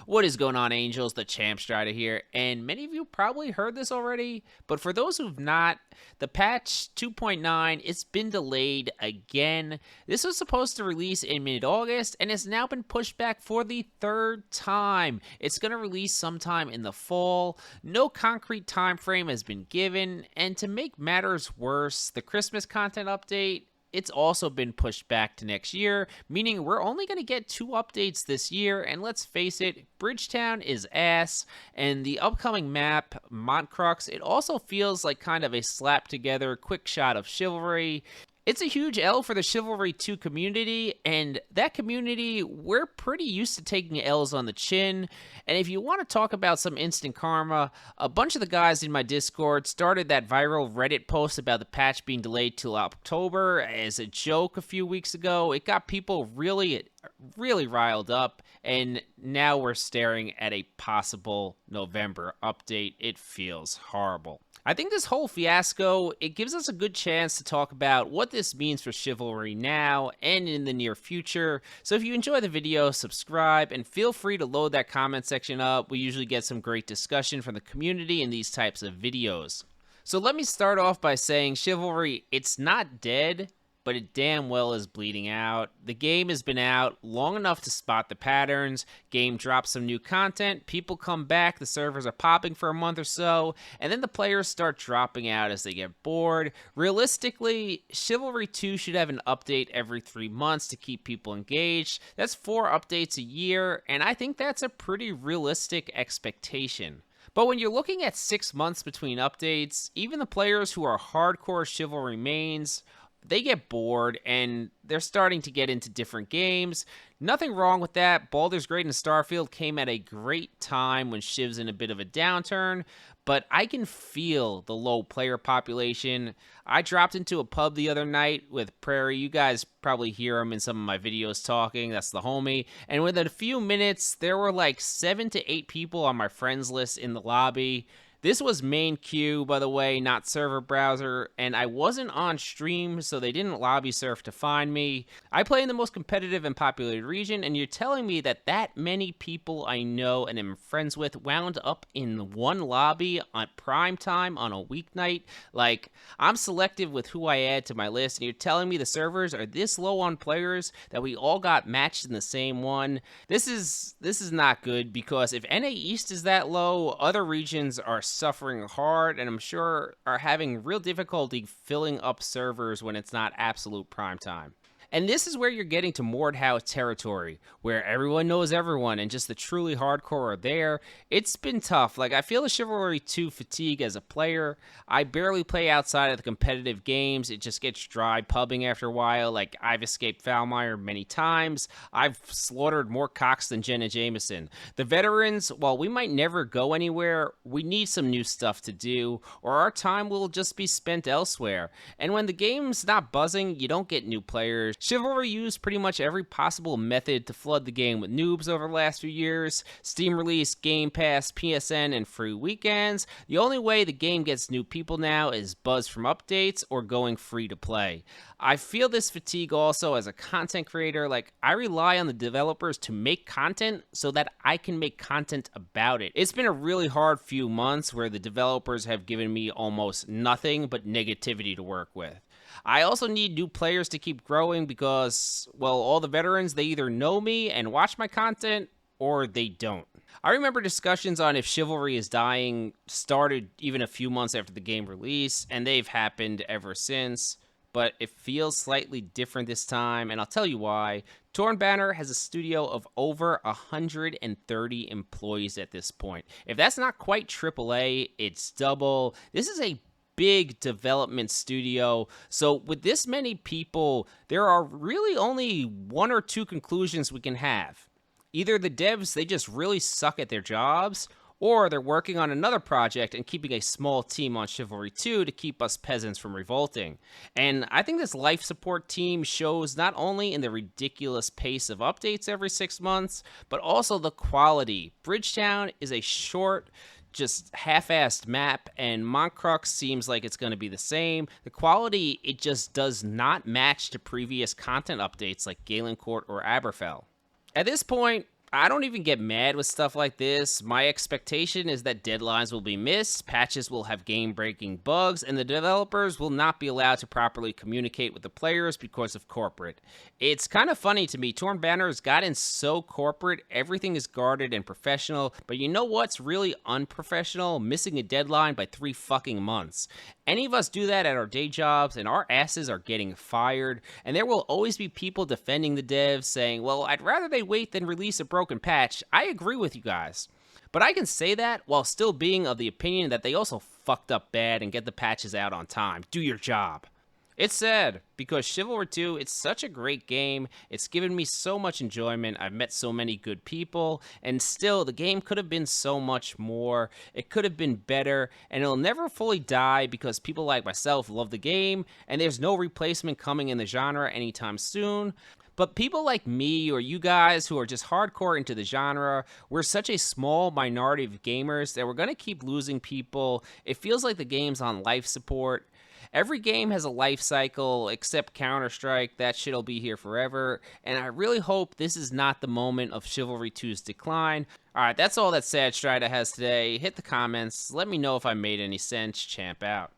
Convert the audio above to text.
What is going on, Angels? The Champ Strider here, and many of you probably heard this already, but for those who've not, the patch 2.9, it's been delayed again. This was supposed to release in mid-August, and it's now been pushed back for the third time. It's going to release sometime in the fall. No concrete time frame has been given, and to make matters worse, the Christmas content update, it's also been pushed back to next year, meaning we're only going to get 2 updates this year, and let's face it, Bridgetown is ass, and the upcoming map, Montcrux, it also feels like kind of a slap together quick shot of Chivalry. It's a huge L for the Chivalry 2 community, and that community, we're pretty used to taking L's on the chin. And if you want to talk about some instant karma, a bunch of the guys in my Discord started that viral Reddit post about the patch being delayed till October as a joke a few weeks ago. It got people really riled up, and now we're staring at a possible November update. It feels horrible. I think this whole fiasco, it gives us a good chance to talk about what this means for Chivalry now and in the near future. So if you enjoy the video, subscribe, and feel free to load that comment section up. We usually get some great discussion from the community in these types of videos. So let me start off by saying Chivalry, it's not dead, but it damn well is bleeding out. The game has been out long enough to spot the patterns. Game drops some new content, people come back, the servers are popping for a month or so, and then the players start dropping out as they get bored. Realistically, Chivalry 2 should have an update every 3 months to keep people engaged. That's 4 updates a year, and I think that's a pretty realistic expectation. But when you're looking at 6 months between updates, even the players who are hardcore Chivalry mains, they get bored and they're starting to get into different games. Nothing wrong with that. Baldur's Gate and Starfield came at a great time when Shiv's in a bit of a downturn, but I can feel the low player population. I dropped into a pub the other night with Prairie. You guys probably hear him in some of my videos talking. That's the homie. And within a few minutes, there were like 7 to 8 people on my friends list in the lobby. This was main queue, by the way, not server browser, and I wasn't on stream, so they didn't lobby surf to find me. I play in the most competitive and populated region, and you're telling me that many people I know and am friends with wound up in one lobby on prime time on a weeknight? Like, I'm selective with who I add to my list, and you're telling me the servers are this low on players that we all got matched in the same one? This is not good, because if NA East is that low, other regions are suffering hard, and I'm sure are having real difficulty filling up servers when it's not absolute prime time. And this is where you're getting to Mordhau territory, where everyone knows everyone and just the truly hardcore are there. It's been tough. Like, I feel the Chivalry 2 fatigue as a player. I barely play outside of the competitive games. It just gets dry pubbing after a while. Like, I've escaped Foulmire many times. I've slaughtered more cocks than Jenna Jameson. The veterans, while we might never go anywhere, we need some new stuff to do, or our time will just be spent elsewhere. And when the game's not buzzing, you don't get new players. Chivalry used pretty much every possible method to flood the game with noobs over the last few years. Steam release, Game Pass, PSN, and free weekends. The only way the game gets new people now is buzz from updates or going free to play. I feel this fatigue also as a content creator. Like, I rely on the developers to make content so that I can make content about it. It's been a really hard few months where the developers have given me almost nothing but negativity to work with. I also need new players to keep growing because, well, all the veterans, they either know me and watch my content or they don't. I remember discussions on if Chivalry is dying started even a few months after the game release, and they've happened ever since. But it feels slightly different this time, and I'll tell you why. Torn Banner has a studio of over 130 employees at this point. If that's not quite AAA, it's double. This is a big development studio. So with this many people, there are really only 1 or 2 conclusions we can have. Either the devs, they just really suck at their jobs, or they're working on another project and keeping a small team on Chivalry 2 to keep us peasants from revolting. And I think this life support team shows not only in the ridiculous pace of updates every 6 months, but also the quality. Bridgetown is a short, just half-assed map, and Montcrux seems like it's going to be the same. The quality, it just does not match to previous content updates like Galencourt or Aberfell. At this point, I don't even get mad with stuff like this. My expectation is that deadlines will be missed, patches will have game-breaking bugs, and the developers will not be allowed to properly communicate with the players because of corporate. It's kind of funny to me. Torn Banner has gotten so corporate, everything is guarded and professional, but you know what's really unprofessional? Missing a deadline by 3 fucking months. Any of us do that at our day jobs, and our asses are getting fired, and there will always be people defending the devs saying, well, I'd rather they wait than release a broken patch. I agree with you guys. But I can say that while still being of the opinion that they also fucked up bad and get the patches out on time. Do your job. It's sad, because Chivalry 2, it's such a great game, it's given me so much enjoyment, I've met so many good people, and still, the game could have been so much more, it could have been better, and it'll never fully die because people like myself love the game, and there's no replacement coming in the genre anytime soon. But people like me or you guys who are just hardcore into the genre, we're such a small minority of gamers that we're going to keep losing people. It feels like the game's on life support. Every game has a life cycle except Counter-Strike. That shit'll be here forever. And I really hope this is not the moment of Chivalry 2's decline. Alright, that's all that Sad Strider has today. Hit the comments. Let me know if I made any sense. Champ out.